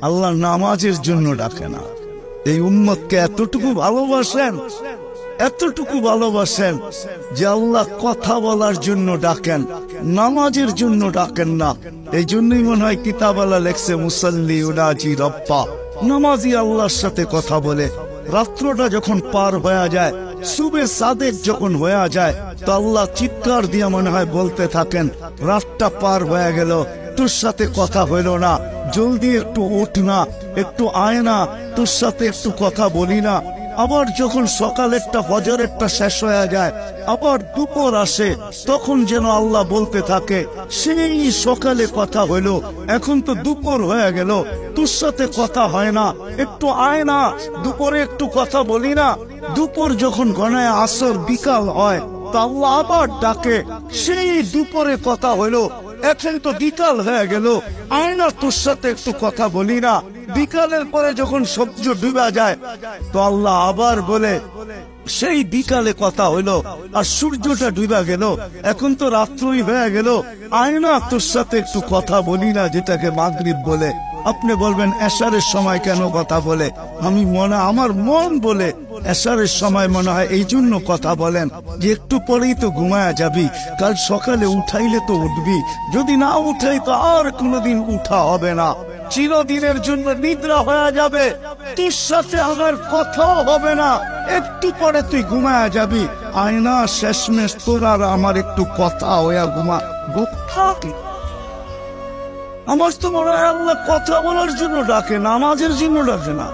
আল্লাহ নামাজের জন্য ডাকে না। এই উম্মতকে এতটুকু ভালোবাসেন যে আল্লাহ কথা বলার জন্য ডাকেন, নামাজের জন্য ডাকেন না। এই জন্যই মনে হয় কিতাবওয়ালা লেখছে মুসাল্লি উনাজি রব্বা, নামাজি আল্লাহর সাথে কথা বলে। রাত্রটা যখন পার হয়ে যায়, সুবে সাদেক যখন হয়ে যায়, তো আল্লাহ চিৎকার দিয়ে মনে হয় বলতে থাকেন, রাতটা পার হয়ে গেল, তোর সাথে কথা হইল না, জলদি একটু উঠ না, একটু আয় না, তোর সাথে একটু কথা বলি না। আবার যখন সকালেরটা ফজরেরটা শেষ হয়ে যায়, আবার দুপুর আসে, তখন যেন আল্লাহ বলতে থাকে, সেই সকালে কথা হইল, এখন তো দুপুর হয়ে গেল, তোর সাথে কথা হয় না, একটু আয় না, দুপুরে একটু কথা বলি না। দুপুর যখন গণায় আসর বিকাল হয়, তো আল্লাহ আবার ডাকে, সেই দুপুরে কথা হইল, এখন তো বিকাল হয়ে গেল, আয় না, তোর সাথে একটু কথা বলি না। বিকালের পরে যখন সূর্য ডুবে যায়, তো আল্লাহ আবার বলে, সেই বিকালে কথা হইল, আর সূর্যটা ডুবে গেল, এখন তো রাত্রই হয়ে গেল, আয় না, তোর সাথে একটু কথা বলি না, যেটাকে মাগরিব বলে। আপনি বলবেন এশারের সময় কেন কথা বলে? আমার মন বলে এশারের সময় মনে হয় এই জন্য কথা বলেন যে একটু পরেই তো ঘুমায়া যাবি, কাল সকালে উঠাইলে তো উঠবি, যদি না উঠাই তো আর কোনোদিন উঠা হবে না, চিরদিনের জন্য নিদ্রা হয়ে যাবে, তোর সাথে আমার কথাও হবে না, একটু পরে তুই ঘুমায়া যাবি, আয়না শেষমেশ তোর আর আমার একটু কথা হইয়া ঘুমা। আমার তো মনে হয় আল্লাহ কথা বলার জন্য ডাকে, নামাজের জন্য ডাকে না।